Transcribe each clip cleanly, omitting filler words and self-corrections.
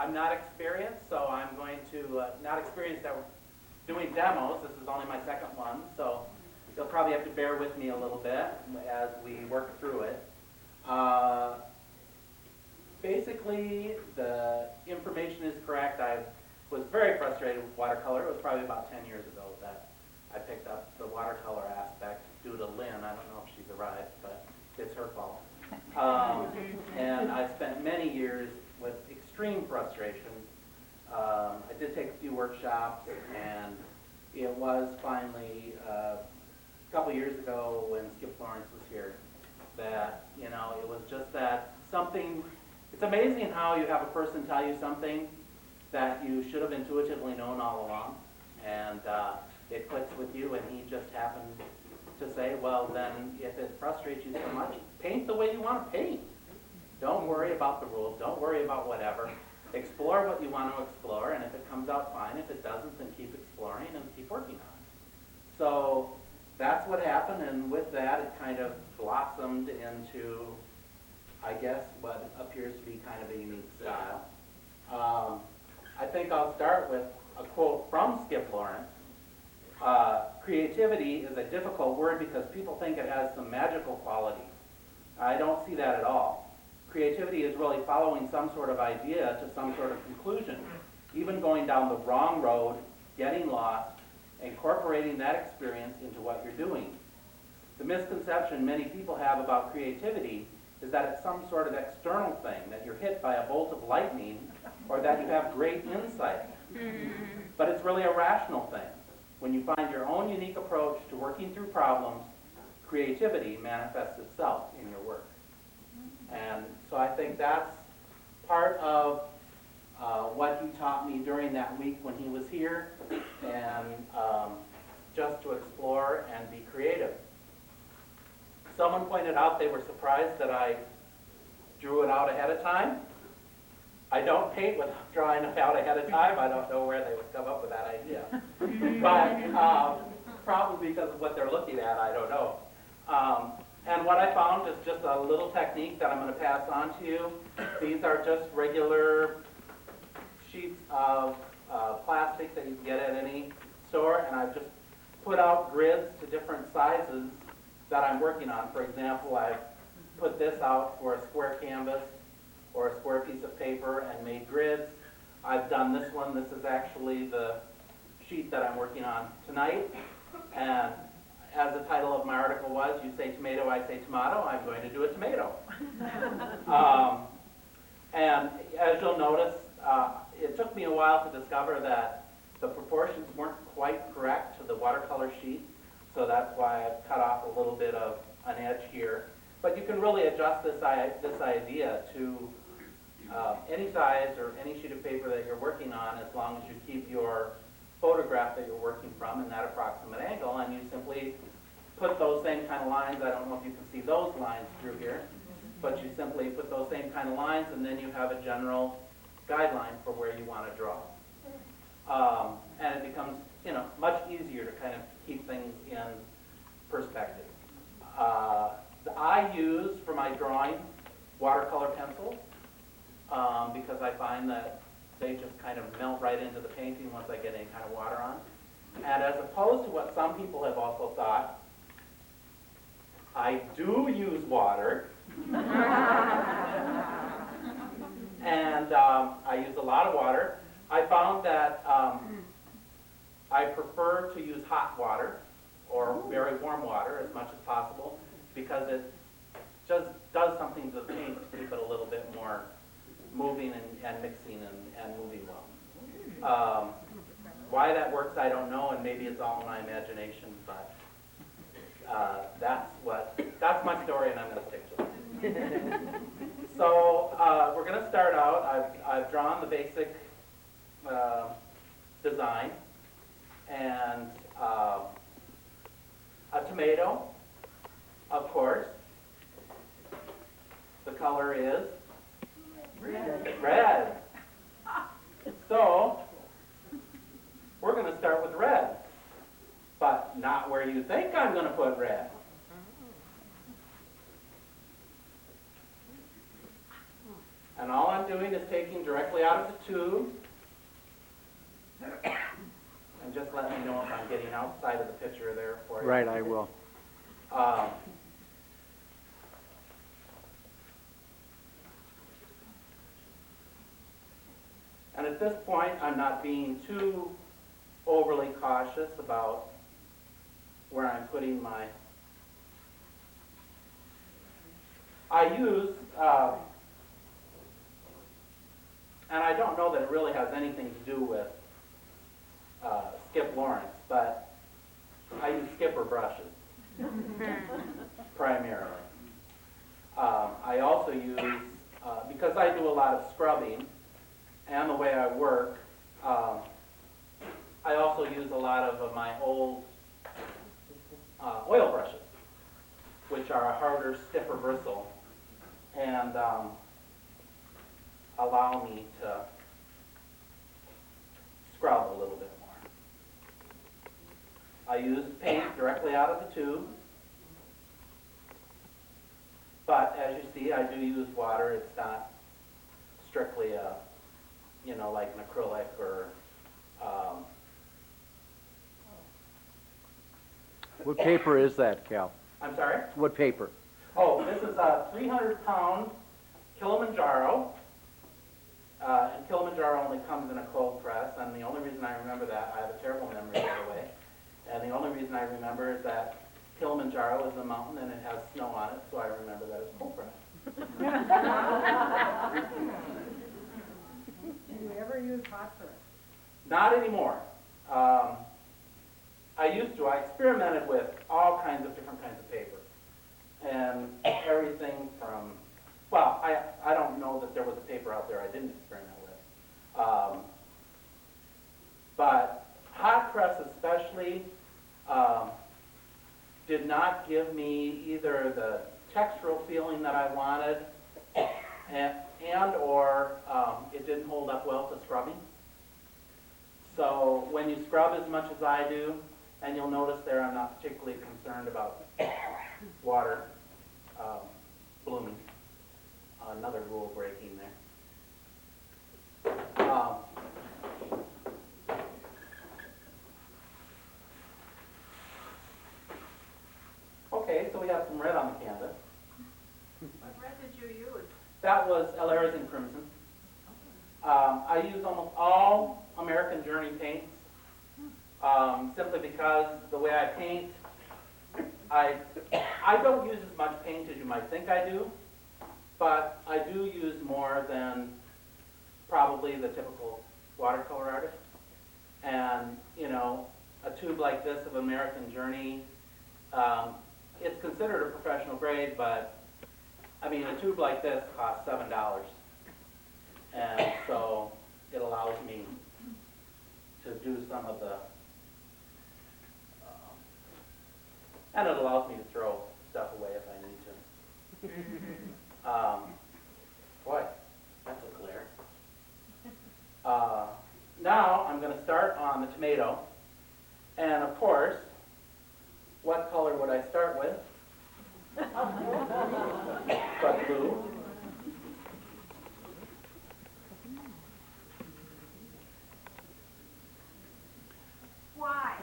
I'm not experienced, so I'm going to, not experienced at doing demos. This is only my second one, so you'll probably have to bear with me a little bit as we work through it. Basically, the information is correct. I was very frustrated with watercolor. It was probably about 10 years ago that I picked up the watercolor aspect due to Lynn. I don't know if she's arrived, but it's her fault. And I spent many years with extreme frustration. I did take a few workshops, and it was finally a couple years ago when Skip Lawrence was here that, you know, it was just that something. It's amazing how you have a person tell you something that you should have intuitively known all along, and it clicks with you, and he just happened to say, well, then if it frustrates you so much, paint the way you want to paint. Don't worry about the rules. Don't worry about whatever. Explore what you want to explore, and if it comes out fine, if it doesn't, then keep exploring and keep working on it. So that's what happened, and with that, it kind of blossomed into, I guess, what appears to be kind of a unique style. I think I'll start with a quote from Skip Lawrence. Creativity is a difficult word because people think it has some magical quality. I don't see that at all. Creativity is really following some sort of idea to some sort of conclusion, even going down the wrong road, getting lost, incorporating that experience into what you're doing. The misconception many people have about creativity is that it's some sort of external thing, that you're hit by a bolt of lightning, or that you have great insight. But it's really a rational thing. When you find your own unique approach to working through problems, creativity manifests itself in your work. And so I think that's part of what he taught me during that week when he was here, and just to explore and be creative. Someone pointed out they were surprised that I drew it out ahead of time. I don't paint without drawing it out ahead of time. I don't know where they would come up with that idea. But probably because of what they're looking at, I don't know. And what I found is just a little technique that I'm going to pass on to you. These are just regular sheets of plastic that you can get at any store, and I've just put out grids to different sizes that I'm working on. For example, I've put this out for a square canvas or a square piece of paper and made grids. I've done this one. This is actually the sheet that I'm working on tonight. And as the title of my article was, you say tomato, I say tomato, I'm going to do a tomato. And as you'll notice, it took me a while to discover that the proportions weren't quite correct to the watercolor sheet, so that's why I've cut off a little bit of an edge here. But you can really adjust this idea to any size or any sheet of paper that you're working on, as long as you keep your photograph that you're working from in that approximate angle, and you simply put those same kind of lines. I don't know if you can see those lines through here, but you simply put those same kind of lines, and then you have a general guideline for where you want to draw. And it becomes, much easier to kind of keep things in perspective. I use, for my drawing, watercolor pencils, because I find that they just kind of melt right into the painting once I get any kind of water on. And as opposed to what some people have also thought, I do use water. And I use a lot of water. I found that I prefer to use hot water or very warm water as much as possible, because it just does something to the paint to keep it a little bit more moving and mixing and moving well. Why that works, I don't know, and maybe it's all my imagination, but that's my story, and I'm going to stick to it. So we're going to start out. I've drawn the basic design, and a tomato, of course. The color is red. So we're going to start with red, but not where you think I'm going to put red. And all I'm doing is taking directly out of the tube, and just let me know if I'm getting outside of the picture there for you. Right, I will. And at this point, I'm not being too overly cautious about where I'm putting my... I use, and I don't know that it really has anything to do with Skip Lawrence, but I use skipper brushes primarily. I also use, because I do a lot of scrubbing and the way I work, I also use a lot of my old oil brushes, which are a harder, stiffer bristle, and allow me to scrub a little bit more. I use paint directly out of the tube, but as you see, I do use water. It's not strictly a, like an acrylic or What paper is that, Cal? I'm sorry? What paper? Oh, this is a 300-pound Kilimanjaro. And Kilimanjaro only comes in a cold press, and the only reason I remember that, I have a terrible memory, by the way, and the only reason I remember is that Kilimanjaro is a mountain and it has snow on it, so I remember that it's cold press. Do you ever use hot press? Not anymore. I used to. I experimented with all kinds of different kinds of paper. And everything from, well, I don't know that there was a paper out there I didn't experiment with. But hot press especially did not give me either the textural feeling that I wanted and or it didn't hold up well to scrubbing. So when you scrub as much as I do, and you'll notice there I'm not particularly concerned about water blooming. Another rule breaking there. Okay, so we have some red on the canvas. What red did you use? That was Alarizon Crimson. I use almost all American Journey paints simply because the way I paint, I don't use as much paint as you might think I do, but I do use more than probably the typical watercolor artist. And, you know, a tube like this of American Journey, it's considered a professional grade, but I mean, a tube like this costs $7. And so it allows me to do some of the, and it allows me to throw stuff away if I need to. Boy, that's a glare. Now I'm going to start on the tomato. And of course, what color would I start with? But blue. Why?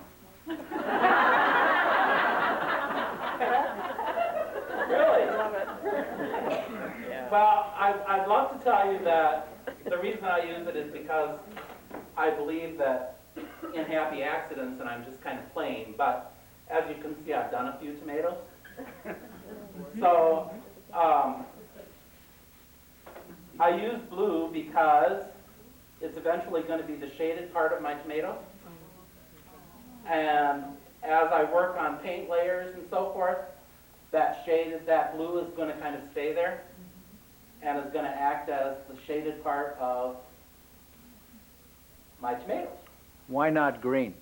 Really? Love it. Well, I'd love to tell you that the reason I use it is because I believe that in happy accidents, and I'm just kind of playing, but as you can see, I've done a few tomatoes. So I use blue because it's eventually going to be the shaded part of my tomato. And as I work on paint layers and so forth, that blue is going to kind of stay there and is going to act as the shaded part of my tomatoes. Why not green?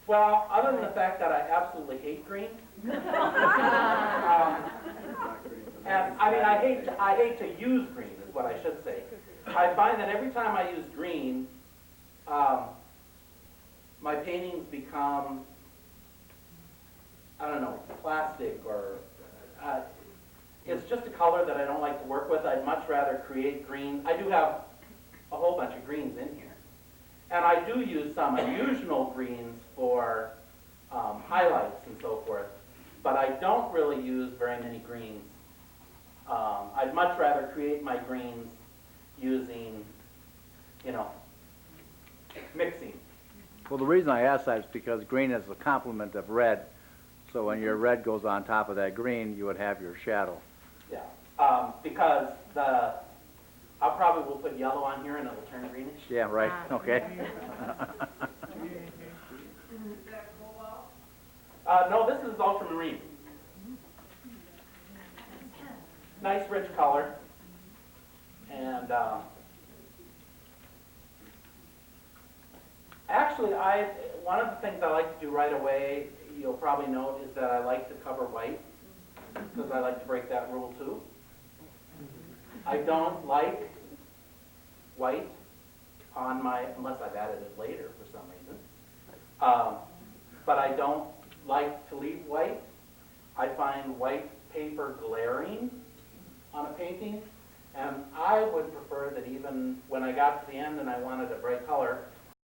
Well, other than the fact that I absolutely hate green, and I mean I hate to use green is what I should say. I find that every time I use green, my paintings become, I don't know, plastic or it's just a color that I don't like to work with. I'd much rather create green. I do have a whole bunch of greens in here. And I do use some unusual greens for highlights and so forth, but I don't really use very many greens. I'd much rather create my greens using, you know, mixing. Well, the reason I ask that is because green is a complement of red. So when your red goes on top of that green, you would have your shadow. Yeah, because I probably will put yellow on here and it'll turn greenish. Yeah, right, okay. No, this is ultramarine. Nice rich color. And actually, one of the things I like to do right away, you'll probably note, is that I like to cover white, because I like to break that rule too. I don't like white on my, unless I've added it later for some reason. But I don't like to leave white. I find white paper glaring on a painting, and I would prefer that even when I got to the end and I wanted a bright color,